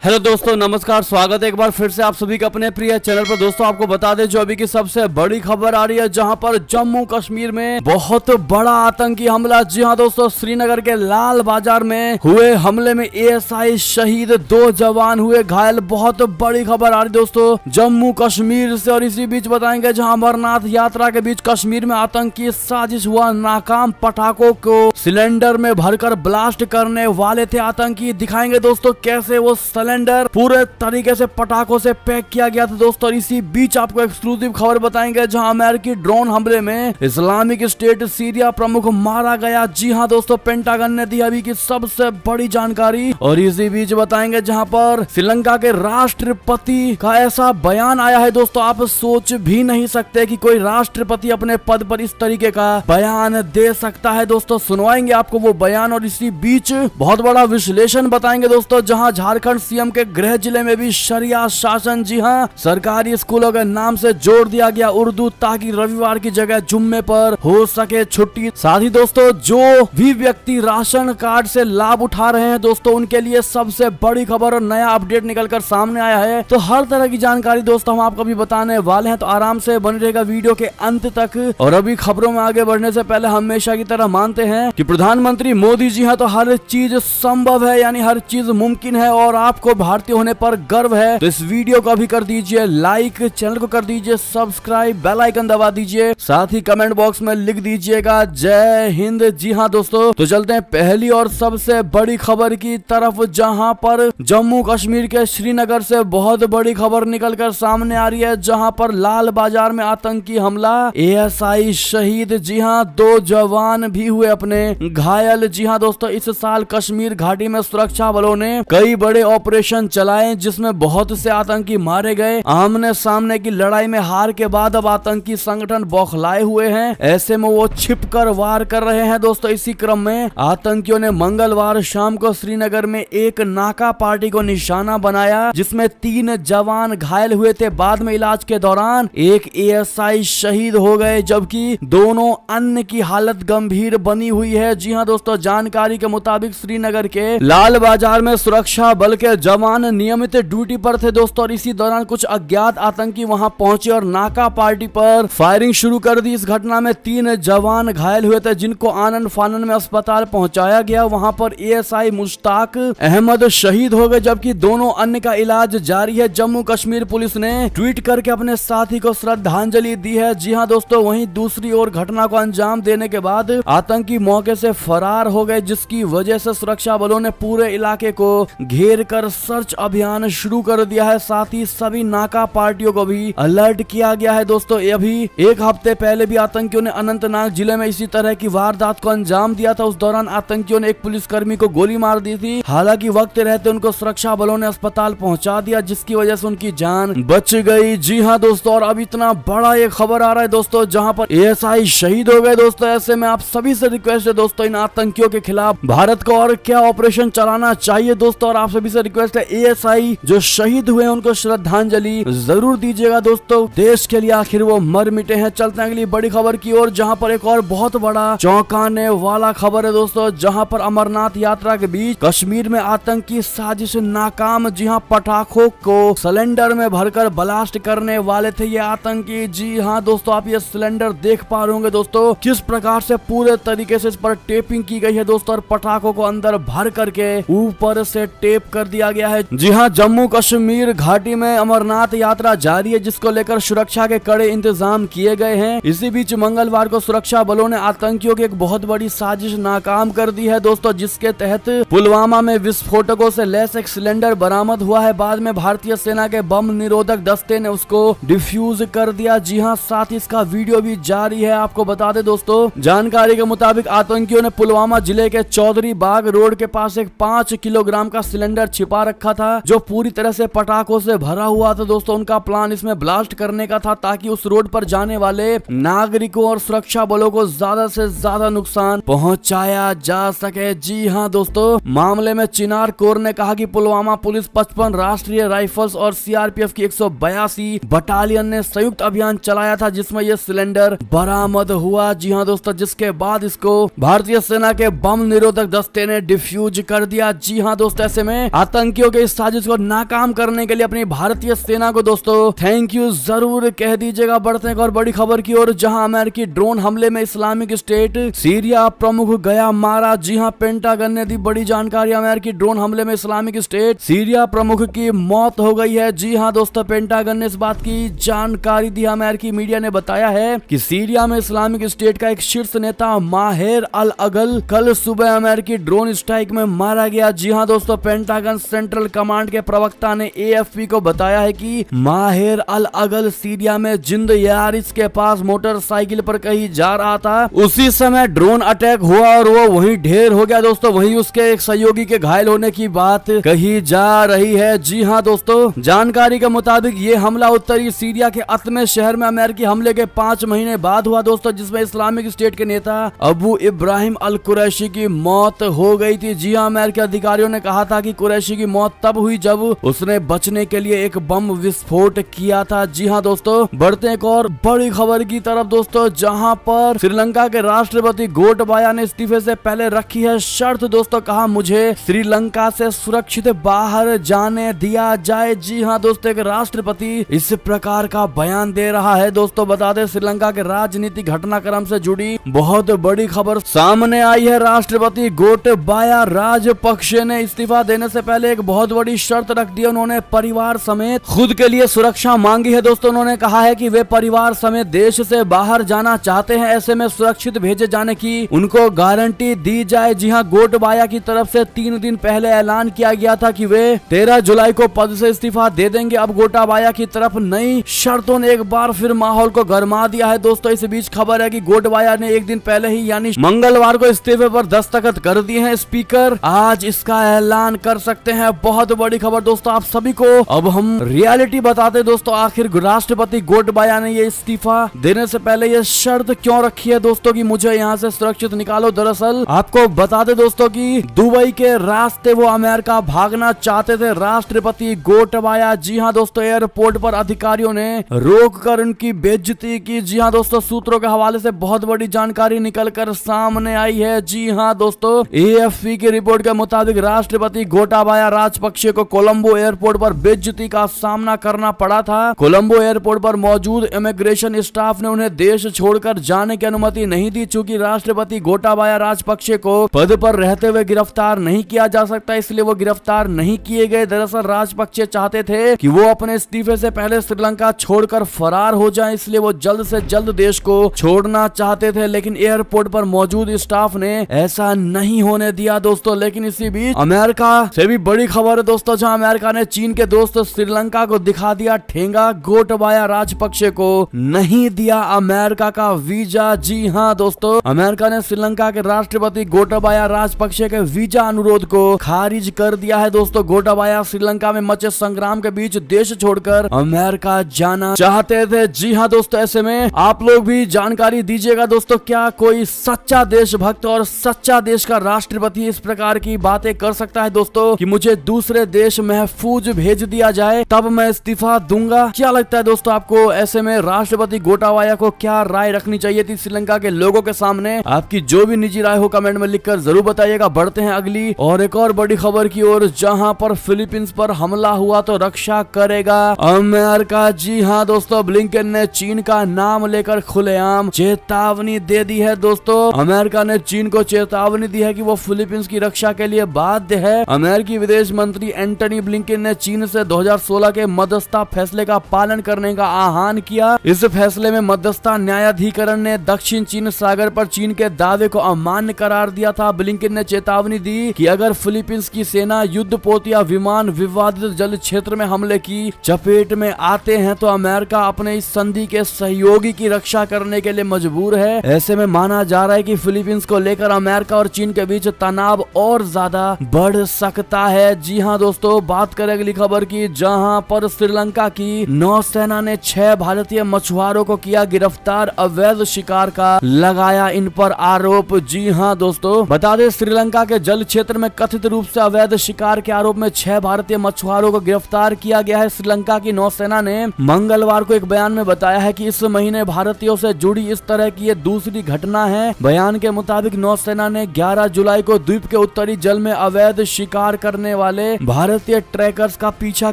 Hello दोस्तों, नमस्कार। स्वागत है एक बार फिर से आप सभी का अपने प्रिय चैनल पर। दोस्तों आपको बता दें जो अभी की सबसे बड़ी खबर आ रही है, जहां पर जम्मू कश्मीर में बहुत बड़ा आतंकी हमला। जी हां दोस्तों, श्रीनगर के लाल बाजार में हुए हमले में एएसआई शहीद, 2 जवान हुए घायल। बहुत बड़ी खबर आ रही दोस्तों जम्मू कश्मीर से। और इसी बीच बताएंगे जहां अमरनाथ यात्रा के बीच कश्मीर में आतंकी साजिश हुआ नाकाम। पटाखों को सिलेंडर में भरकर ब्लास्ट करने वाले थे आतंकी। दिखाएंगे दोस्तों कैसे वो सिलेंडर पूरे तरीके से पटाखों से पैक किया गया था दोस्तों। और इसी बीच आपको एक्सक्लूसिव खबर बताएंगे जहां अमेरिकी ड्रोन हमले में इस्लामिक स्टेट सीरिया प्रमुख मारा गया। जी हां दोस्तों, पेंटागन ने दी अभी की सबसे बड़ी जानकारी। और इसी बीच बताएंगे जहां पर श्रीलंका के राष्ट्रपति का ऐसा बयान आया है दोस्तों, आप सोच भी नहीं सकते कि कोई राष्ट्रपति अपने पद पर इस तरीके का बयान दे सकता है दोस्तों। सुनवाएंगे आपको वो बयान। और इसी बीच बहुत बड़ा विश्लेषण बताएंगे दोस्तों, जहां झारखंड सीएम के गृह जिले में भी शरिया शासन। जी हां, सरकारी स्कूलों के नाम से जोड़ दिया गया उर्दू, ताकि रविवार की जगह जुम्मे पर हो सके छुट्टी। साथ ही दोस्तों जो भी व्यक्ति राशन कार्ड से लाभ उठा रहे हैं दोस्तों, उनके लिए सबसे बड़ी खबर और नया अपडेट निकलकर सामने आया है। तो हर तरह की जानकारी दोस्तों हम आपको भी बताने वाले हैं, तो आराम से बने रहेगा वीडियो के अंत तक। और अभी खबरों में आगे बढ़ने से पहले हमेशा की तरह मानते हैं कि प्रधानमंत्री मोदी जी हैं तो हर चीज संभव है, यानी हर चीज मुमकिन है। और आपको भारतीय होने पर गर्व है, तो इस वीडियो को भी कर दीजिए लाइक, चैनल को कर दीजिए सब्सक्राइब, बेल आइकन दबा दीजिए, साथ ही कमेंट बॉक्स में लिख दीजिएगा जय हिंद। जी हां दोस्तों, तो चलते हैं पहली और सबसे बड़ी खबर की तरफ, जहां पर जम्मू कश्मीर के श्रीनगर से बहुत बड़ी खबर निकलकर सामने आ रही है, जहां पर लाल बाजार में आतंकी हमला, एएसआई शहीद। जी हां, 2 जवान भी हुए अपने घायल। जी हां दोस्तों, इस साल कश्मीर घाटी में सुरक्षा बलों ने कई बड़े ऑपरेशन चलाए, जिसमें बहुत से आतंकी मारे गए। आमने सामने की लड़ाई में हार के बाद अब आतंकी संगठन बौखलाए हुए हैं, ऐसे में वो छिपकर वार कर रहे हैं दोस्तों। इसी क्रम में आतंकियों ने मंगलवार शाम को श्रीनगर में एक नाका पार्टी को निशाना बनाया, जिसमें 3 जवान घायल हुए थे। बाद में इलाज के दौरान एक एएसआई शहीद हो गए, जबकि दोनों अन्य की हालत गंभीर बनी हुई है। जी हां दोस्तों, जानकारी के मुताबिक श्रीनगर के लाल बाजार में सुरक्षा बल के जवान नियमित ड्यूटी पर थे दोस्तों। और इसी दौरान कुछ अज्ञात आतंकी वहां पहुंचे और नाका पार्टी पर फायरिंग शुरू कर दी। इस घटना में 3 जवान घायल हुए थे, जिनको आनंद फानन में अस्पताल पहुंचाया गया। वहां पर एएसआई मुश्ताक अहमद शहीद हो गए, जबकि दोनों अन्य का इलाज जारी है। जम्मू कश्मीर पुलिस ने ट्वीट करके अपने साथी को श्रद्धांजलि दी है। जी हाँ दोस्तों, वहीं दूसरी ओर घटना को अंजाम देने के बाद आतंकी मौके से फरार हो गए, जिसकी वजह से सुरक्षा बलों ने पूरे इलाके को घेर कर सर्च अभियान शुरू कर दिया है। साथ ही सभी नाका पार्टियों को भी अलर्ट किया गया है दोस्तों। अभी एक हफ्ते पहले भी आतंकियों ने अनंतनाग जिले में इसी तरह की वारदात को अंजाम दिया था। उस दौरान आतंकियों ने एक पुलिसकर्मी को गोली मार दी थी। हालांकि वक्त रहते उनको सुरक्षा बलों ने अस्पताल पहुंचा दिया, जिसकी वजह से उनकी जान बच गई। जी हाँ दोस्तों, और अब इतना बड़ा ये खबर आ रहा है दोस्तों, जहाँ पर एएसआई शहीद हो गए दोस्तों। ऐसे में आप सभी से रिक्वेस्ट है दोस्तों, इन आतंकियों के खिलाफ भारत को और क्या ऑपरेशन चलाना चाहिए दोस्तों। और आप सभी से रिक्वेस्ट है, एएसआई जो शहीद हुए हैं उनको श्रद्धांजलि जरूर दीजिएगा दोस्तों। देश के लिए आखिर वो मर मिटे हैं। चलते हैं अगली बड़ी खबर की ओर, जहां पर एक और बहुत बड़ा चौंकाने वाला खबर है दोस्तों, जहां पर अमरनाथ यात्रा के बीच कश्मीर में आतंकी साजिश नाकाम। जी हां, पटाखों को सिलेंडर में भरकर ब्लास्ट करने वाले थे ये आतंकी। जी हां दोस्तों, आप ये सिलेंडर देख पा रहे होंगे दोस्तों, किस प्रकार से पूरे तरीके से इस पर टेपिंग की गई है दोस्तों, और पटाखों को अंदर भर करके ऊपर से टेप कर दिया गया है। जी हां, जम्मू कश्मीर घाटी में अमरनाथ यात्रा जारी है, जिसको लेकर सुरक्षा के कड़े इंतजाम किए गए हैं। इसी बीच मंगलवार को सुरक्षा बलों ने आतंकियों की एक बहुत बड़ी साजिश नाकाम कर दी है दोस्तों, जिसके तहत पुलवामा में विस्फोटकों से लैस एक सिलेंडर बरामद हुआ है। बाद में भारतीय सेना के बम निरोधक दस्ते ने उसको डिफ्यूज कर दिया। जी हां, साथ ही इसका वीडियो भी जारी है। आपको बता दें दोस्तों, जानकारी के मुताबिक आतंकियों ने पुलवामा जिले के चौधरी बाग रोड के पास एक 5 किलोग्राम का सिलेंडर छिपा रखा था, जो पूरी तरह से पटाखों से भरा हुआ था दोस्तों। उनका प्लान इसमें ब्लास्ट करने का था, ताकि उस रोड पर जाने वाले नागरिकों और सुरक्षा बलों को ज्यादा से ज्यादा नुकसान पहुंचाया जा सके। जी हां दोस्तों, मामले में चिनार कोर ने कहा कि पुलवामा पुलिस 55 राष्ट्रीय राइफल्स और सीआरपीएफ की 182 बटालियन ने संयुक्त अभियान चलाया था, जिसमें यह सिलेंडर बरामद हुआ। जी हां दोस्तों, जिसके बाद इसको भारतीय सेना के बम निरोधक दस्ते ने डिफ्यूज कर दिया। जी हां दोस्तों, ऐसे में आतंक आतंकियों के इस साजिश को नाकाम करने के लिए अपनी भारतीय सेना को दोस्तों थैंक यू जरूर कह दीजिएगा। बढ़ते हैं और बड़ी खबर की ओर, जहां अमेरिकी ड्रोन हमले में इस्लामिक स्टेट सीरिया प्रमुख गया मारा। जी हां, पेंटागन ने दी बड़ी जानकारी। अमेरिकी ड्रोन हमले में इस्लामिक स्टेट सीरिया प्रमुख की मौत हो गई है। जी हां दोस्तों, पेंटागन ने इस बात की जानकारी दी। अमेरिकी मीडिया ने बताया है कि सीरिया में इस्लामिक स्टेट का एक शीर्ष नेता माहिर अल अगल कल सुबह अमेरिकी ड्रोन स्ट्राइक में मारा गया। जी हां दोस्तों, पेंटागन सेंट्रल कमांड के प्रवक्ता ने AFP को बताया है कि माहिर अल अगल सीरिया में जिंद यारिस के पास मोटरसाइकिल पर कहीं जा रहा था। उसी समय ड्रोन अटैक हुआ और वो वहीं ढेर हो गया दोस्तों। वहीं उसके एक सहयोगी के घायल होने की बात कही जा रही है। जी हां दोस्तों, जानकारी के मुताबिक ये हमला उत्तरी सीरिया के अतमे शहर में अमेरिकी हमले के 5 महीने बाद हुआ दोस्तों, जिसमें इस्लामिक स्टेट के नेता अबू इब्राहिम अल कुरैशी की मौत हो गई थी। जी हां, अमेरिकी अधिकारियों ने कहा था कि कुरैशी की मौत तब हुई जब उसने बचने के लिए एक बम विस्फोट किया था। जी हां दोस्तों, बढ़ते हैं एक और बड़ी खबर की तरफ दोस्तों, जहां पर श्रीलंका के राष्ट्रपति गोटबाया ने इस्तीफे से पहले रखी है शर्त दोस्तों। कहा मुझे श्रीलंका से सुरक्षित बाहर जाने दिया जाए। जी हां दोस्तों, एक राष्ट्रपति इस प्रकार का बयान दे रहा है दोस्तों। बता दें, श्रीलंका के राजनीतिक घटनाक्रम से जुड़ी बहुत बड़ी खबर सामने आई है। राष्ट्रपति गोटबाया राजपक्षे ने इस्तीफा देने से पहले एक बहुत बड़ी शर्त रख दी। उन्होंने परिवार समेत खुद के लिए सुरक्षा मांगी है दोस्तों। उन्होंने कहा है कि वे परिवार समेत देश से बाहर जाना चाहते हैं, ऐसे में सुरक्षित भेजे जाने की उनको गारंटी दी जाए। जी हां, गोटबाया की तरफ से 3 दिन पहले ऐलान किया गया था कि वे 13 जुलाई को पद से इस्तीफा दे देंगे। अब गोटबाया की तरफ नई शर्तों ने एक बार फिर माहौल को गरमा दिया है दोस्तों। इस बीच खबर है कि गोटबाया ने एक दिन पहले ही यानी मंगलवार को इस्तीफे पर दस्तखत कर दिए हैं। स्पीकर आज इसका ऐलान कर सकते हैं। बहुत बड़ी खबर दोस्तों आप सभी को। अब हम रियलिटी बताते दोस्तों, आखिर राष्ट्रपति गोटबाया ने ये इस्तीफा देने से पहले ये शर्त क्यों रखी है दोस्तों कि मुझे यहाँ से सुरक्षित निकालो। दरअसल आपको बता दे दोस्तों कि दुबई के रास्ते वो अमेरिका भागना चाहते थे राष्ट्रपति गोटबाया। जी हाँ दोस्तों, एयरपोर्ट पर अधिकारियों ने रोककर उनकी बेइज्जती की। जी हाँ दोस्तों, सूत्रों के हवाले से बहुत बड़ी जानकारी निकलकर सामने आई है। जी हाँ दोस्तों, AFP की रिपोर्ट के मुताबिक राष्ट्रपति गोटाबाया राजपक्षे को कोलंबो एयरपोर्ट पर बेइज्जती का सामना करना पड़ा था। कोलंबो एयरपोर्ट पर मौजूद इमिग्रेशन स्टाफ ने उन्हें देश छोड़कर जाने की अनुमति नहीं दी। चूंकि राष्ट्रपति गोटाबाया राजपक्षे को पद पर रहते हुए गिरफ्तार नहीं किया जा सकता, इसलिए वो गिरफ्तार नहीं किए गए। दरअसल राजपक्षे चाहते थे कि वो अपने इस्तीफे से पहले श्रीलंका छोड़कर फरार हो जाएं, इसलिए वो जल्द से जल्द देश को छोड़ना चाहते थे, लेकिन एयरपोर्ट पर मौजूद स्टाफ ने ऐसा नहीं होने दिया दोस्तों। लेकिन इसी बीच अमेरिका से भी बड़ी खबर है दोस्तों, जहां अमेरिका ने चीन के दोस्त श्रीलंका को दिखा दिया ठेंगा। गोटबाया राजपक्षे को नहीं दिया अमेरिका का वीजा। जी हाँ दोस्तों, अमेरिका ने श्रीलंका के राष्ट्रपति गोटाबाया राजपक्षे के वीजा अनुरोध को खारिज कर दिया है दोस्तों। गोटाबाया श्रीलंका में मचे संग्राम के बीच देश छोड़कर अमेरिका जाना चाहते थे। जी हाँ दोस्तों, ऐसे में आप लोग भी जानकारी दीजिएगा दोस्तों, क्या कोई सच्चा देशभक्त और सच्चा देश का राष्ट्रपति इस प्रकार की बातें कर सकता है दोस्तों कि मुझे दूसरे देश महफूज भेज दिया जाए तब मैं इस्तीफा दूंगा? क्या लगता है दोस्तों आपको? ऐसे में राष्ट्रपति गोटाबाया को क्या राय रखनी चाहिए थी श्रीलंका के लोगों के सामने? आपकी जो भी निजी राय हो कमेंट में लिखकर जरूर बताइएगा। बढ़ते हैं अगली और एक और बड़ी खबर की ओर, जहां पर फिलीपींस पर हमला हुआ तो रक्षा करेगा अमेरिका। जी हाँ दोस्तों, ब्लिंकन ने चीन का नाम लेकर खुलेआम चेतावनी दे दी है दोस्तों। अमेरिका ने चीन को चेतावनी दी है कि वो फिलीपींस की रक्षा के लिए बाध्य है। अमेरिकी विदेश मंत्री एंटनी ब्लिंकन ने चीन से 2016 के मध्यस्थता फैसले का पालन करने का आह्वान किया। इस फैसले में मध्यस्थता न्यायाधिकरण ने दक्षिण चीन सागर पर चीन के दावे को अमान्य करार दिया था। ब्लिंकन ने चेतावनी दी कि अगर फिलीपींस की सेना युद्धपोत या विमान विवादित जल क्षेत्र में हमले की चपेट में आते हैं तो अमेरिका अपने इस संधि के सहयोगी की रक्षा करने के लिए मजबूर है। ऐसे में माना जा रहा है कि फिलीपींस को लेकर अमेरिका और चीन के बीच तनाव और ज्यादा बढ़ सकता है। जी हाँ दोस्तों, बात करें अगली खबर की, जहां पर श्रीलंका की नौसेना ने 6 भारतीय मछुआरों को किया गिरफ्तार। अवैध शिकार का लगाया इन पर आरोप। जी हाँ दोस्तों, बता दें श्रीलंका के जल क्षेत्र में कथित रूप से अवैध शिकार के आरोप में 6 भारतीय मछुआरों को गिरफ्तार किया गया है। श्रीलंका की नौसेना ने मंगलवार को एक बयान में बताया है कि इस महीने भारतीयों से जुड़ी इस तरह की ये दूसरी घटना है। बयान के मुताबिक नौसेना ने 11 जुलाई को द्वीप के उत्तरी जल में अवैध शिकार करने वाले भारतीय ट्रैकर्स का पीछा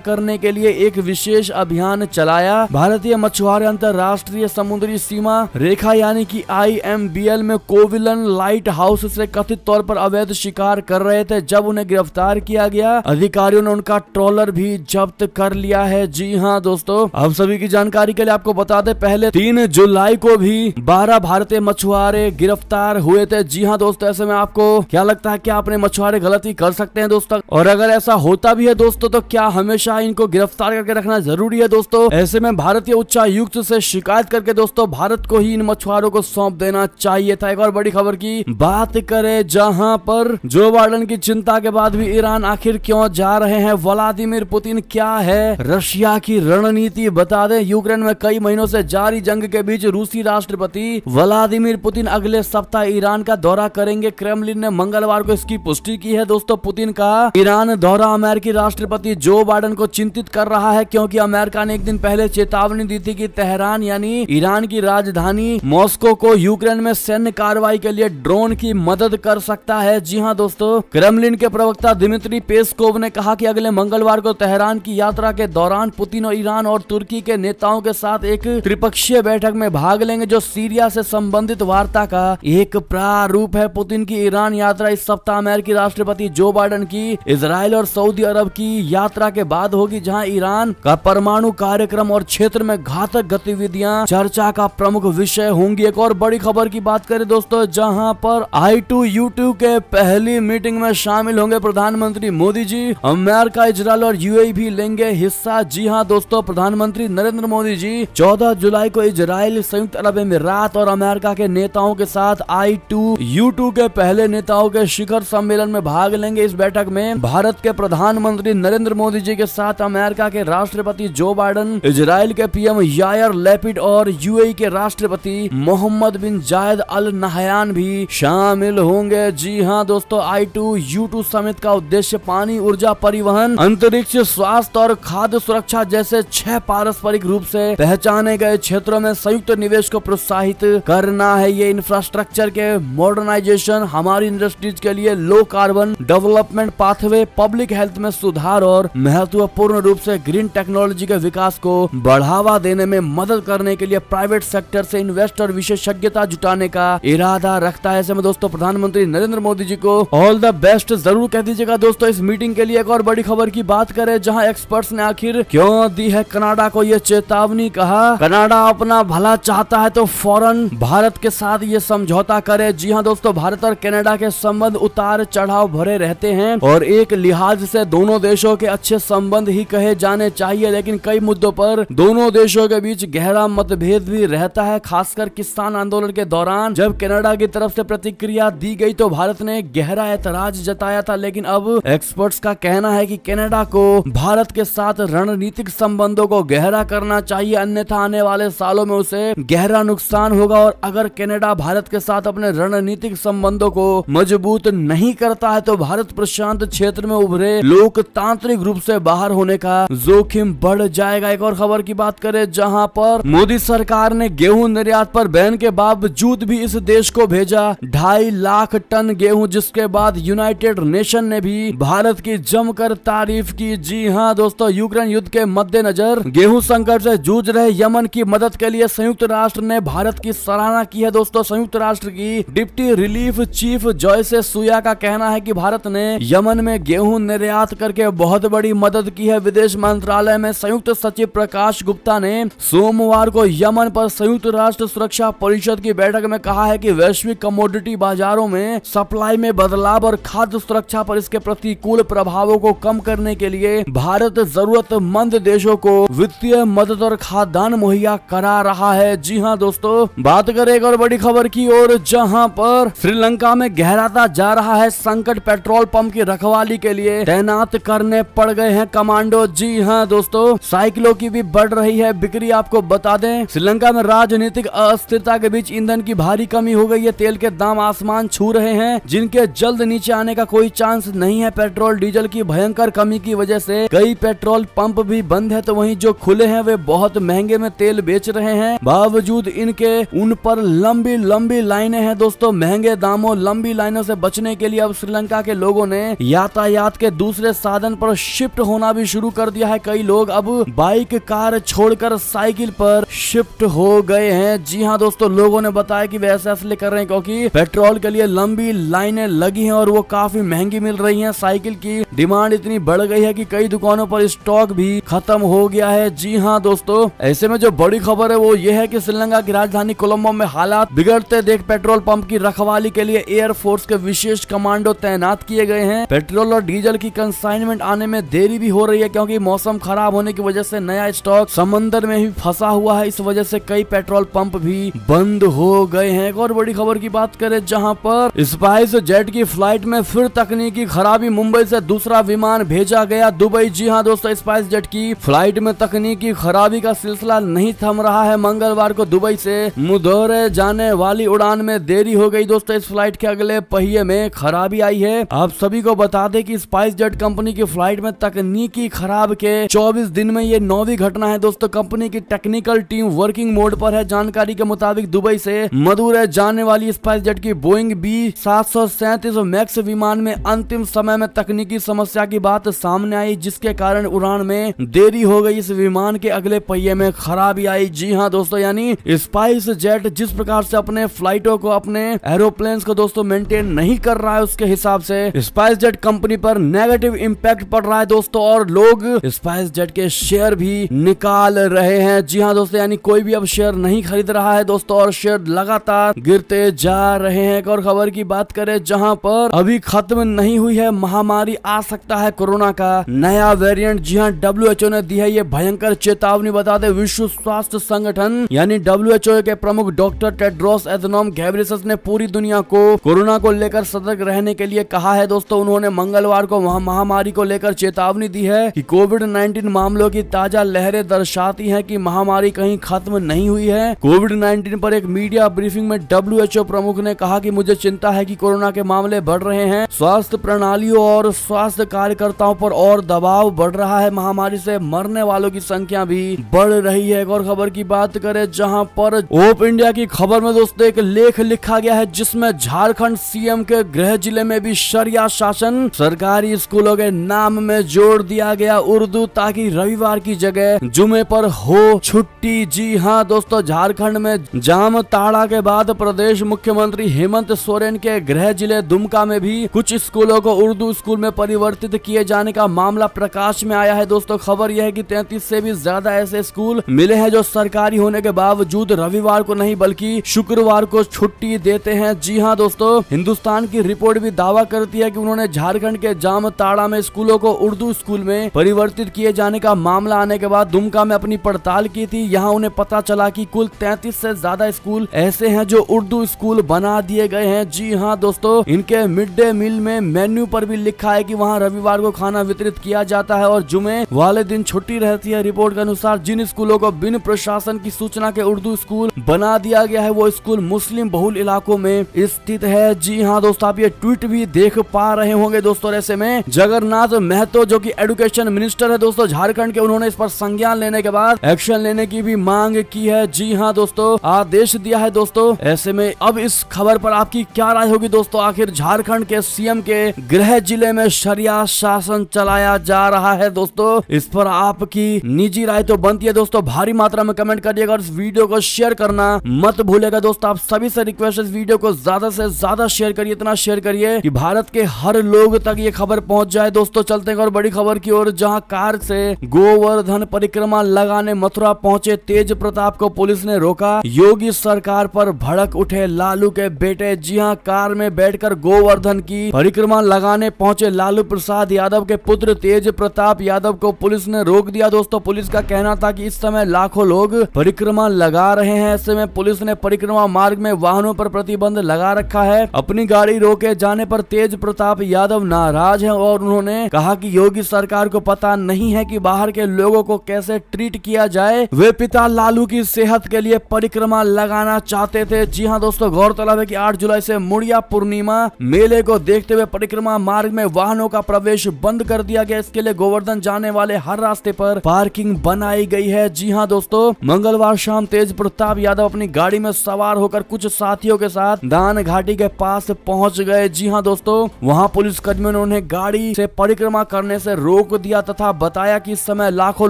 करने के लिए एक विशेष अभियान चलाया। भारतीय मछुआरे अंतर्राष्ट्रीय समुद्री सीमा रेखा यानी कि IMBL में कोविलन लाइट हाउस से कथित तौर पर अवैध शिकार कर रहे थे। जब उन्हें गिरफ्तार किया गया, अधिकारियों ने उनका ट्रॉलर भी जब्त कर लिया है। जी हाँ दोस्तों, अब सभी की जानकारी के लिए आपको बता दें, पहले 3 जुलाई को भी 12 भारतीय मछुआरे गिरफ्तार हुए थे। जी हाँ दोस्तों, ऐसे में आपको क्या लगता है, क्या अपने मछुआरे गलती कर सकते हैं दोस्तों? और अगर ऐसा होता भी है दोस्तों, तो क्या हमेशा इनको गिरफ्तार करके रखना जरूरी है दोस्तों? ऐसे में भारतीय उच्चायुक्त से शिकायत करके दोस्तों भारत को ही इन मछुआरों को सौंप देना चाहिए था। एक और बड़ी खबर की बात करें, जहां पर जो बाइडेन की चिंता के बाद भी ईरान आखिर क्यों जा रहे हैं? व्लादिमीर पुतिन क्या है रशिया की रणनीति? बता दें, यूक्रेन में कई महीनों से जारी जंग के बीच रूसी राष्ट्रपति व्लादिमीर पुतिन अगले सप्ताह ईरान का दौरा करेंगे। क्रेमलिन ने मंगलवार को इसकी पुष्टि की है। दोस्तों, पुतिन का ईरान दौरा अमेरिकी राष्ट्रपति जो बाइडेन को चिंतित कर रहा है, क्योंकि अमेरिका ने एक दिन पहले चेतावनी दी थी कि तेहरान यानी ईरान की राजधानी मॉस्को को यूक्रेन में सैन्य कार्रवाई के लिए ड्रोन की मदद कर सकता है। जी हाँ दोस्तों, क्रेमलिन के प्रवक्ता दिमित्री पेस्कोव ने कहा कि अगले मंगलवार को तेहरान की यात्रा के दौरान पुतिन और ईरान और तुर्की के नेताओं के साथ एक त्रिपक्षीय बैठक में भाग लेंगे, जो सीरिया से संबंधित वार्ता का एक प्रारूप है। पुतिन की ईरान यात्रा इस सप्ताह अमेरिकी राष्ट्रपति जो बाइडेन की इजराइल और सऊदी अरब की यात्रा के बाद होगी, जहां ईरान का परमाणु कार्यक्रम और क्षेत्र में घातक गतिविधियां चर्चा का प्रमुख विषय होंगी। एक और बड़ी खबर की बात करें दोस्तों, जहां पर I2U2 के पहली मीटिंग में शामिल होंगे प्रधानमंत्री मोदी जी। अमेरिका, इजराइल और UAE भी लेंगे हिस्सा। जी हाँ दोस्तों, प्रधानमंत्री नरेंद्र मोदी जी 14 जुलाई को इजराइल, संयुक्त अरब अमीरात और अमेरिका के नेताओं के साथ I2U2 के पहले नेताओं के शिखर सम्मेलन में भाग लेंगे। इस बैठक में भारत के प्रधानमंत्री नरेंद्र मोदी जी के साथ अमेरिका के राष्ट्रपति जो बाइडेन, इजराइल के PM यायर लैपिड और UAE के राष्ट्रपति मोहम्मद बिन जायद अल नहयान भी शामिल होंगे। जी हाँ दोस्तों, I2U2 समिट का उद्देश्य पानी, ऊर्जा, परिवहन, अंतरिक्ष, स्वास्थ्य और खाद्य सुरक्षा जैसे 6 पारस्परिक रूप से पहचाने गए क्षेत्रों में संयुक्त निवेश को प्रोत्साहित करना है। ये इंफ्रास्ट्रक्चर के मॉडर्नाइजेशन, हमारी इंडस्ट्रीज के लिए low carbon development pathway, public health में सुधार और महत्वपूर्ण रूप से ग्रीन टेक्नोलॉजी के विकास को बढ़ावा देने में मदद करने के लिए प्राइवेट सेक्टर से इन्वेस्टर विशेषज्ञता जुटाने का इरादा रखता है। ऐसे में दोस्तों प्रधानमंत्री नरेंद्र मोदी जी को ऑल द बेस्ट जरूर कह दीजिएगा दोस्तों इस मीटिंग के लिए। एक और बड़ी खबर की बात करें, जहां एक्सपर्ट्स ने आखिर क्यों दी है कनाडा को ये चेतावनी। कहा, कनाडा अपना भला चाहता है तो फौरन भारत के साथ ये समझौता करे। जी हाँ दोस्तों, भारत और कनाडा के संबंध उतार चढ़ाव भरे रहते हैं और एक लिहाज से दोनों देशों के अच्छे संबंध ही कहे जाने चाहिए, लेकिन कई मुद्दों पर दोनों देशों के बीच गहरा मतभेद भी रहता है। खासकर किसान आंदोलन के दौरान जब कनाडा की तरफ से प्रतिक्रिया दी गई तो भारत ने गहरा ऐतराज जताया था, लेकिन अब एक्सपर्ट्स का कहना है कि कनाडा को भारत के साथ रणनीतिक संबंधों को गहरा करना चाहिए, अन्यथा आने वाले सालों में उसे गहरा नुकसान होगा। और अगर कनाडा भारत के साथ अपने रणनीतिक संबंधों को मजबूत नहीं करता है तो भारत प्रशांत क्षेत्र में उभरे लोकतांत्रिक रूप से बाहर होने का जोखिम बढ़ जाएगा। एक और खबर की बात करें, जहां पर मोदी सरकार ने गेहूं निर्यात पर बैन के बावजूद भी इस देश को भेजा 2.5 लाख टन गेहूं, जिसके बाद यूनाइटेड नेशन ने भी भारत की जमकर तारीफ की। जी हां दोस्तों, यूक्रेन युद्ध के मद्देनजर गेहूं संकट से जूझ रहे यमन की मदद के लिए संयुक्त राष्ट्र ने भारत की सराहना की है। दोस्तों, संयुक्त राष्ट्र की डिप्टी रिलीफ चीफ जॉयसे सुया का कहना है कि भारत ने यमन में गेहूं निर्यात करके बहुत बड़ी मदद की है। विदेश मंत्रालय में संयुक्त सचिव प्रकाश गुप्ता ने सोमवार को यमन पर संयुक्त राष्ट्र सुरक्षा परिषद की बैठक में कहा है कि वैश्विक कमोडिटी बाजारों में सप्लाई में बदलाव और खाद्य सुरक्षा पर इसके प्रतिकूल प्रभावों को कम करने के लिए भारत जरूरतमंद देशों को वित्तीय मदद और खाद्यान्न मुहैया करा रहा है। जी हाँ दोस्तों, बात करें एक और बड़ी खबर की और, जहां पर श्रीलंका में गहराता जा रहा है संकट, पेट्रोल पंप की रखवाली के लिए तैनात करने पड़ गए हैं कमांडो। जी हाँ दोस्तों, साइकिलों की भी बढ़ रही है बिक्री। आपको बता दें, श्रीलंका में राजनीतिक अस्थिरता के बीच ईंधन की भारी कमी हो गई है। तेल के दाम आसमान छू रहे हैं, जिनके जल्द नीचे आने का कोई चांस नहीं है। पेट्रोल डीजल की भयंकर कमी की वजह से कई पेट्रोल पंप भी बंद है, तो वहीं जो खुले हैं वे बहुत महंगे में तेल बेच रहे हैं। बावजूद इनके उन पर लंबी लंबी लाइनें हैं। दोस्तों, महंगे दामों, लंबी लाइनों से बचने के लिए अब श्रीलंका के लोगों ने यातायात यातायात के दूसरे साधन पर शिफ्ट होना भी शुरू कर दिया है। कई लोग अब बाइक कार छोड़कर साइकिल पर शिफ्ट हो गए हैं। जी हाँ दोस्तों, लोगों ने बताया कि वे ऐसा इसलिए कर रहे हैं क्योंकि पेट्रोल के लिए लंबी लाइनें लगी हैं और वो काफी महंगी मिल रही हैं। साइकिल की डिमांड इतनी बढ़ गई है कि कई दुकानों पर स्टॉक भी खत्म हो गया है। जी हाँ दोस्तों, ऐसे में जो बड़ी खबर है वो ये है कि श्रीलंका की राजधानी कोलंबो में हालात बिगड़ते देख पेट्रोल पंप की रखवाली के लिए एयरफोर्स के विशेष कमांडो तैनात किए गए हैं। पेट्रोल और डीजल की कंसाइनमेंट आने में देरी भी हो रही है क्योंकि मौसम खराब होने की वजह से नया स्टॉक समंदर में ही फंसा हुआ है। इस वजह से कई पेट्रोल पंप भी बंद हो गए हैं। एक और बड़ी खबर की बात करें जहां पर स्पाइस जेट की फ्लाइट में फिर तकनीकी खराबी, मुंबई से दूसरा विमान भेजा गया दुबई। जी हाँ दोस्तों, स्पाइस जेट की फ्लाइट में तकनीकी खराबी का सिलसिला नहीं थम रहा है। मंगलवार को दुबई से मुंदौरे जाने वाली उड़ान में देरी हो गई दोस्तों। इस फ्लाइट के अगले पहिए में खराबी आई है। आप सभी को बता दें कि स्पाइस जेट कंपनी की फ्लाइट में तकनीकी खराब के 24 दिन में ये 9वीं घटना है दोस्तों। कंपनी की टेक्निकल टीम वर्किंग मोड पर है। जानकारी के मुताबिक दुबई से मदुरै जाने वाली स्पाइस जेट की बोइंग B737 मैक्स विमान में अंतिम समय में तकनीकी समस्या की बात सामने आई, जिसके कारण उड़ान में देरी हो गई। इस विमान के अगले पहिए में खराबी आई। जी हाँ दोस्तों, यानी स्पाइस जेट जिस प्रकार से अपने फ्लाइटों को, अपने एरोप्लेन्स को दोस्तों मेंटेन नहीं कर रहा है, उसके हिसाब से स्पाइस जेट कंपनी पर नेगेटिव इम्पैक्ट पड़ रहा है दोस्तों, और लोग स्पाइस जेट के शेयर भी निकाल रहे हैं। जी हाँ दोस्तों, यानी कोई भी अब शेयर नहीं खरीद रहा है दोस्तों, और शेयर लगातार गिरते जा रहे हैं। एक और खबर की बात करें जहां पर अभी खत्म नहीं हुई है महामारी, आ सकता है कोरोना का नया वेरिएंट। जी हाँ, WHO ने दी है ये भयंकर चेतावनी। बता दें, विश्व स्वास्थ्य संगठन यानी WHO के प्रमुख डॉक्टर टेड्रोस एधनोम घेब्रेयेसस ने पूरी दुनिया को कोरोना को लेकर सतर्क रहने के लिए कहा है दोस्तों। उन्होंने मंगलवार को महामारी को लेकर चेतावनी दी है कि कोविड-19 मामलों की ताजा लहरें दर्शाती हैं कि महामारी कहीं खत्म नहीं हुई है। कोविड-19 पर एक मीडिया ब्रीफिंग में WHO प्रमुख ने कहा कि मुझे चिंता है कि कोरोना के मामले बढ़ रहे हैं, स्वास्थ्य प्रणालियों और स्वास्थ्य कार्यकर्ताओं पर और दबाव बढ़ रहा है, महामारी से मरने वालों की संख्या भी बढ़ रही है। एक और खबर की बात करें जहां पर ओप इंडिया की खबर में दोस्तों एक लेख लिखा गया है जिसमें झारखंड सीएम के गृह जिले में भी शरिया शासन, सरकारी स्कूलों के नाम में जोड़ दिया गया उर्दू, ताकि रविवार की जगह जुमे पर हो छुट्टी। जी हाँ दोस्तों, झारखंड में जामताड़ा के बाद प्रदेश मुख्यमंत्री हेमंत सोरेन के गृह जिले दुमका में भी कुछ स्कूलों को उर्दू स्कूल में परिवर्तित किए जाने का मामला प्रकाश में आया है दोस्तों। खबर यह है कि 33 से भी ज्यादा ऐसे स्कूल मिले हैं जो सरकारी होने के बावजूद रविवार को नहीं बल्कि शुक्रवार को छुट्टी देते हैं। जी हाँ दोस्तों, हिंदुस्तान की रिपोर्ट भी दावा करती है कि उन्होंने झारखंड के जामताड़ा में स्कूलों को उर्दू स्कूल में परिवर्तित किए जाने का मामला आने के बाद दुमका में अपनी पड़ताल की थी। यहाँ उन्हें पता चला कि कुल 33 से ज्यादा स्कूल ऐसे हैं जो उर्दू स्कूल बना दिए गए हैं। जी हाँ दोस्तों, इनके मिड डे मील में मेन्यू पर भी लिखा है कि वहाँ रविवार को खाना वितरित किया जाता है और जुमे वाले दिन छुट्टी रहती है। रिपोर्ट के अनुसार जिन स्कूलों को बिन प्रशासन की सूचना के उर्दू स्कूल बना दिया गया है वो स्कूल मुस्लिम बहुल इलाकों में स्थित है। जी हाँ दोस्तों, आप ये ट्वीट भी देख पा रहे होंगे दोस्तों। ऐसे में जगन्नाथ महतो जो कि एजुकेशन मिनिस्टर है दोस्तों झारखंड के, उन्होंने इस पर संज्ञान लेने के बाद एक्शन लेने की भी मांग की है। जी हाँ दोस्तों, आदेश दिया है दोस्तों। ऐसे में अब इस खबर पर आपकी क्या राय होगी दोस्तों? आखिर झारखंड के सीएम के गृह जिले में शरिया शासन चलाया जा रहा है दोस्तों, इस पर आपकी निजी राय तो बनती है दोस्तों। भारी मात्रा में कमेंट करिएगा और इस वीडियो को शेयर करना मत भूलेगा दोस्तों। आप सभी से रिक्वेस्ट है इस वीडियो को ज्यादा से ज्यादा शेयर करिए, इतना शेयर करिए कि भारत के हर लोग तक ये खबर पहुंच जाए दोस्तों। चलते हैं और बड़ी खबर की ओर, जहां कार से गोवर्धन परिक्रमा लगाने मथुरा पहुंचे तेज प्रताप को पुलिस ने रोका। योगी सरकार पर भड़क उठे लालू के बेटे। जी हां, कार में बैठकर गोवर्धन की परिक्रमा लगाने पहुंचे लालू प्रसाद यादव के पुत्र तेज प्रताप यादव को पुलिस ने रोक दिया दोस्तों। पुलिस का कहना था कि इस समय लाखों लोग परिक्रमा लगा रहे हैं, ऐसे में पुलिस ने परिक्रमा मार्ग में वाहनों पर प्रतिबंध लगा रखा है। अपनी गाड़ी रोके जाने पर तेज प्रताप यादव नाराज हैं और उन्होंने कहा कि योगी सरकार को पता नहीं है कि बाहर के लोगों को कैसे ट्रीट किया जाए। वे पिता लालू की सेहत के लिए परिक्रमा लगाना चाहते थे। जी हां दोस्तों, गौरतलब है कि 8 जुलाई से मुड़िया पूर्णिमा मेले को देखते हुए परिक्रमा मार्ग में वाहनों का प्रवेश बंद कर दिया गया। इसके लिए गोवर्धन जाने वाले हर रास्ते पर पार्किंग बनाई गई है। जी हां दोस्तों, मंगलवार शाम तेज प्रताप यादव अपनी गाड़ी में सवार होकर कुछ साथियों के साथ दान घाटी के पास पहुंच गए। जी हां दोस्तों, वहां पुलिस कर्मियों ने उन्हें गाड़ी से परिक्रमा करने से रोक दिया तथा बताया कि इस समय लाखों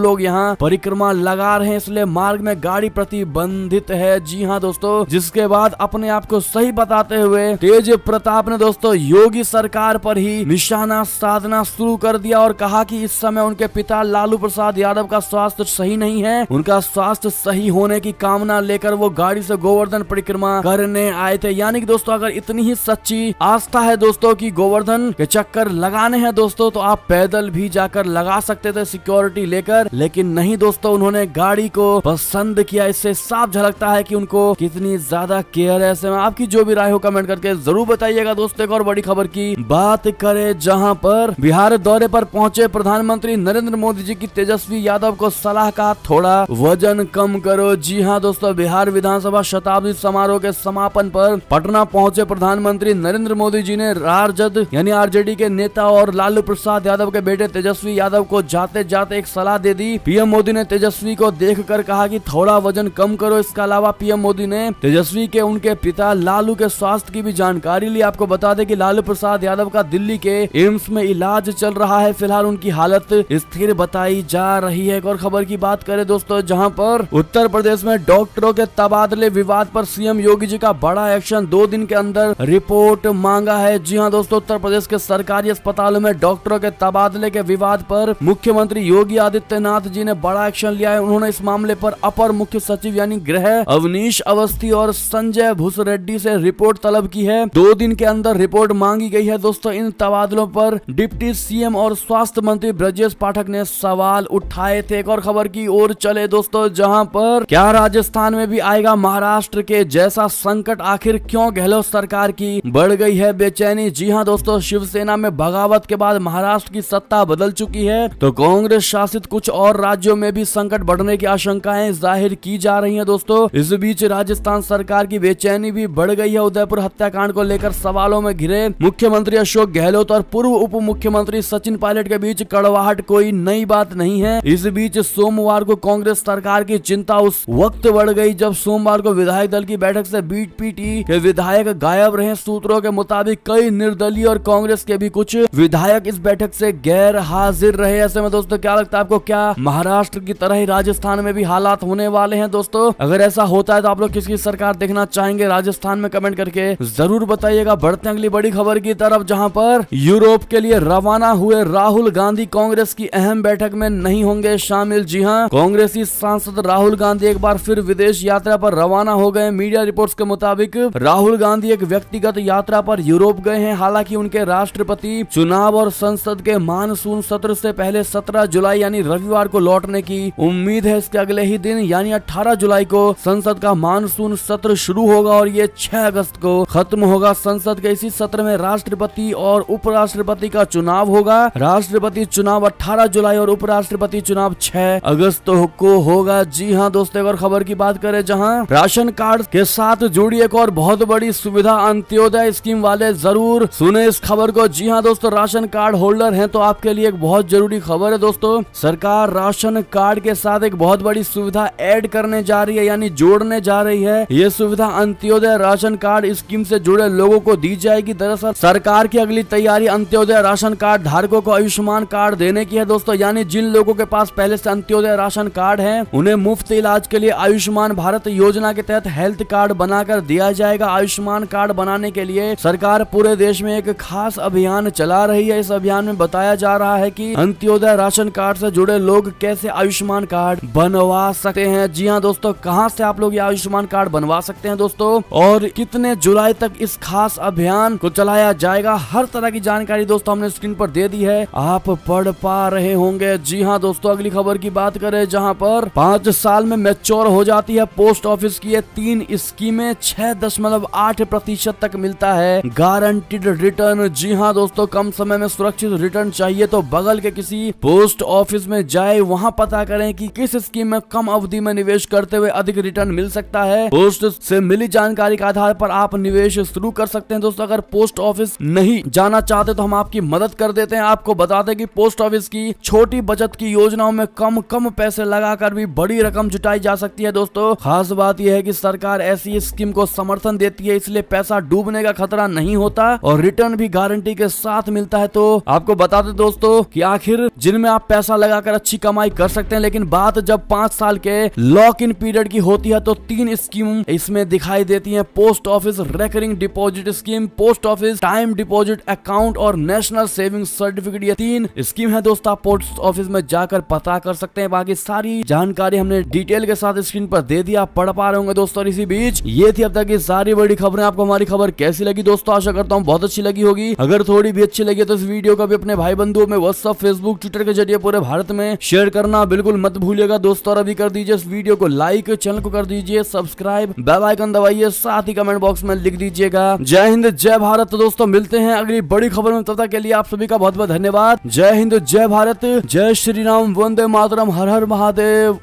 लोग यहाँ परिक्रमा लगा रहे हैं, इसलिए मार्ग में गाड़ी प्रतिबंधित है। जी हाँ दोस्तों, जिसके बाद अपने आप को सही बताते हुए तेज प्रताप ने दोस्तों योगी सरकार पर ही निशाना साधना शुरू कर दिया और कहा कि इस समय उनके पिता लालू प्रसाद यादव का स्वास्थ्य सही नहीं है। उनका स्वास्थ्य सही होने की कामना लेकर वो गाड़ी से गोवर्धन परिक्रमा करने आए थे। यानी कि दोस्तों अगर इतनी ही सच्ची आस्था है दोस्तों कि गोवर्धन के चक्कर लगाने हैं दोस्तों, तो आप पैदल भी जाकर लगा सकते थे सिक्योरिटी लेकर, लेकिन नहीं दोस्तों, उन्होंने गाड़ी को पसंद किया। इससे साफ झलकता है कि उनको कितनी ज्यादा केयर है। ऐसे में आपकी जो भी राय हो कमेंट करके जरूर बताइएगा। दोस्तों एक और बड़ी खबर की बात करें, जहां पर बिहार दौरे पर पहुंचे प्रधानमंत्री नरेंद्र मोदी जी की तेजस्वी यादव को सलाह का थोड़ा वजन कम करो। जी हां दोस्तों, बिहार विधानसभा शताब्दी समारोह के समापन पर पटना पहुंचे प्रधानमंत्री नरेंद्र मोदी जी ने राजद यानी आरजेडी के नेता और लालू प्रसाद यादव के बेटे तेजस्वी यादव को जाते जाते एक सलाह दे दी। पीएम मोदी ने तेजस्वी को देखकर कहा कि थोड़ा वजन कम करो। इसके अलावा पीएम मोदी ने तेजस्वी के उनके पिता लालू के स्वास्थ्य की भी जानकारी ली। आपको बता दें कि लालू प्रसाद यादव का दिल्ली के एम्स में इलाज चल रहा है। फिलहाल उनकी हालत स्थिर बताई जा रही है। एक और खबर की बात करें दोस्तों, जहां पर उत्तर प्रदेश में डॉक्टरों के तबादले विवाद पर सीएम योगी जी का बड़ा एक्शन, 2 दिन के अंदर रिपोर्ट मांगा है। जी हां दोस्तों, उत्तर प्रदेश के सरकारी अस्पतालों में डॉक्टरों के तबादले के विवाद पर मुख्यमंत्री योगी आदित्यनाथ जी ने बड़ा एक्शन लिया है। उन्होंने इस मामले पर अपर मुख्य सचिव यानी गृह अवनीश अवस्थी और संजय भूसरेड्डी से रिपोर्ट तलब की है। 2 दिन के अंदर रिपोर्ट मांगी गई है। दोस्तों इन तबादलों पर डिप्टी सीएम और स्वास्थ्य मंत्री ब्रजेश पाठक ने सवाल उठाए थे। एक और खबर की ओर चले दोस्तों, जहां पर क्या राजस्थान में भी आएगा महाराष्ट्र के जैसा संकट, आखिर क्यों गहलोत सरकार की बढ़ गई है बेचैनी। जी हां दोस्तों, शिवसेना में बगावत के बाद महाराष्ट्र की सत्ता बदल चुकी है, तो कांग्रेस शासित कुछ और राज्यों में भी संकट बढ़ने की आशंकाएं जाहिर की जा रही हैं। दोस्तों इस बीच राजस्थान सरकार की बेचैनी भी बढ़ गई है। उदयपुर हत्याकांड को लेकर सवालों में घिरे मुख्यमंत्री अशोक गहलोत और पूर्व उप मुख्यमंत्री सचिन पायलट के बीच कड़वाहट कोई नई बात नहीं है। इस बीच सोमवार को कांग्रेस सरकार की चिंता उस वक्त बढ़ गई जब सोमवार को विधायक दल की बैठक से बीटीपी के विधायक गायब रहे। सूत्रों के मुताबिक कई निर्दलीय और कांग्रेस के भी कुछ विधायक इस बैठक से गैर हाजिर रहे। ऐसे में दोस्तों क्या लगता है आपको, क्या महाराष्ट्र की तरह ही राजस्थान में भी हालात होने वाले हैं? दोस्तों अगर ऐसा होता है तो आप लोग किसकी सरकार देखना चाहेंगे राजस्थान में, कमेंट करके जरूर बताइएगा। बढ़ते हैं अगली बड़ी खबर की तरफ, जहां पर यूरोप के लिए रवाना हुए राहुल गांधी कांग्रेस की अहम बैठक में नहीं होंगे शामिल। जी हां, कांग्रेसी सांसद राहुल गांधी एक बार फिर विदेश यात्रा पर रवाना हो गए। मीडिया रिपोर्ट्स के मुताबिक राहुल गांधी एक व्यक्तिगत यात्रा पर यूरोप गए हैं। हालांकि उनके राष्ट्रपति चुनाव और संसद के मानसून सत्र से पहले 17 जुलाई यानी रविवार को लौटने की उम्मीद है। इसके अगले ही दिन यानी 18 जुलाई को संसद का मानसून सत्र शुरू होगा और ये 6 अगस्त को खत्म होगा। संसद के इसी सत्र में राष्ट्रपति और उपराष्ट्रपति का चुनाव होगा। राष्ट्रपति चुनाव 18 जुलाई और उपराष्ट्रपति चुनाव 6 अगस्त को होगा। जी हां दोस्तों, और खबर की बात करें, जहां राशन कार्ड के साथ जुड़ी एक और बहुत बड़ी सुविधा, अंत्योदय स्कीम वाले जरूर सुने इस खबर को। जी हां दोस्तों, राशन कार्ड होल्डर हैं तो आपके लिए एक बहुत जरूरी खबर है। दोस्तों सरकार राशन कार्ड के साथ एक बहुत बड़ी सुविधा ऐड करने जा रही है यानी जोड़ने जा रही है। ये सुविधा अंत्योदय राशन कार्ड स्कीम से जुड़े लोगों को दी जाएगी। दरअसल सरकार की अगली तैयारी अंत्योदय राशन कार्ड धारकों को आयुष्मान कार्ड देने की है। दोस्तों यानी जिन लोगों के पास पहले से अंत्योदय राशन कार्ड है उन्हें मुफ्त इलाज के लिए आयुष्मान भारत योजना के तहत हेल्थ कार्ड बनाकर दिया जाएगा। आयुष्मान कार्ड बनाने के लिए सरकार पूरे देश में एक खास अभियान चला रही है। इस अभियान में बताया जा रहा है कि अंत्योदय राशन कार्ड से जुड़े लोग कैसे आयुष्मान कार्ड बनवा सकते हैं। जी हाँ दोस्तों, कहां से आप लोग ये आयुष्मान कार्ड बनवा सकते हैं दोस्तों, और कितने जुलाई तक इस खास अभियान को चलाया जाएगा, हर तरह की जानकारी दोस्तों हमने स्क्रीन पर दे दी है, आप पढ़ पा रहे होंगे। जी हाँ दोस्तों, अगली खबर की बात करें, जहां पर 5 साल में मैच्योर हो जाती है पोस्ट ऑफिस की ये 3 स्कीमें, 6.8% तक मिलता है गारंटीड रिटर्न। जी हाँ दोस्तों, कम समय में सुरक्षित रिटर्न चाहिए तो बगल के किसी पोस्ट ऑफिस में जाए, वहां पता करें कि किस स्कीम में कम अवधि में निवेश करते हुए अधिक रिटर्न मिल सकता है। पोस्ट से मिली जानकारी के आधार पर आप निवेश शुरू कर सकते हैं। दोस्तों अगर पोस्ट ऑफिस नहीं जाना चाहते तो हम आपकी मदद कर देते हैं। आपको बता दें कि पोस्ट ऑफिस की छोटी बचत की योजनाओं में कम पैसे लगाकर भी बड़ी रकम जुटाई जा सकती है। दोस्तों खास बात यह है कि सरकार ऐसी स्कीम को समर्थन देती है, इसलिए पैसा डूबने का खतरा नहीं होता और रिटर्न भी गारंटी के साथ मिलता है। तो आपको बता दें दोस्तों कि आखिर जिनमें आप पैसा लगाकर अच्छी कमाई कर सकते हैं, लेकिन बात जब 5 साल के लॉक इन पीरियड की होती है तो 3 स्कीम इसमें दिखाई देती है। Post office recurring deposit scheme, post office time deposit account और नेशनल सेविंग सर्टिफिकेट। ये 3 स्कीम है दोस्तों, आप पोस्ट ऑफिस में जाकर पता कर सकते हैं। बाकी सारी जानकारी हमने डिटेल के साथ स्क्रीन पर दे दिया, आप पढ़ पा रहे होंगे दोस्तों। और इसी बीच ये थी अब तक की सारी बड़ी खबरें। आपको हमारी खबर कैसी लगी दोस्तों? आशा करता हूँ बहुत अच्छी लगी होगी। अगर थोड़ी भी अच्छी लगी तो इस वीडियो को भी अपने भाई बंधुओं में व्हाट्सएप, फेसबुक, ट्विटर के जरिए पूरे भारत में शेयर करना बिल्कुल मत भूलिएगा दोस्तों। और अभी कर दीजिए इस वीडियो को लाइक, चैनल को कर दीजिए सब्सक्राइब, बेल आइकन दबाइए, साथ ही कमेंट बॉक्स में लिख दीजिएगा जय हिंद जय भारत। तो दोस्तों मिलते हैं अगली बड़ी खबर में, तब तक के लिए आप सभी का बहुत बहुत धन्यवाद। जय हिंद जय भारत, जय श्री राम, वंदे मातरम, हर हर महादेव।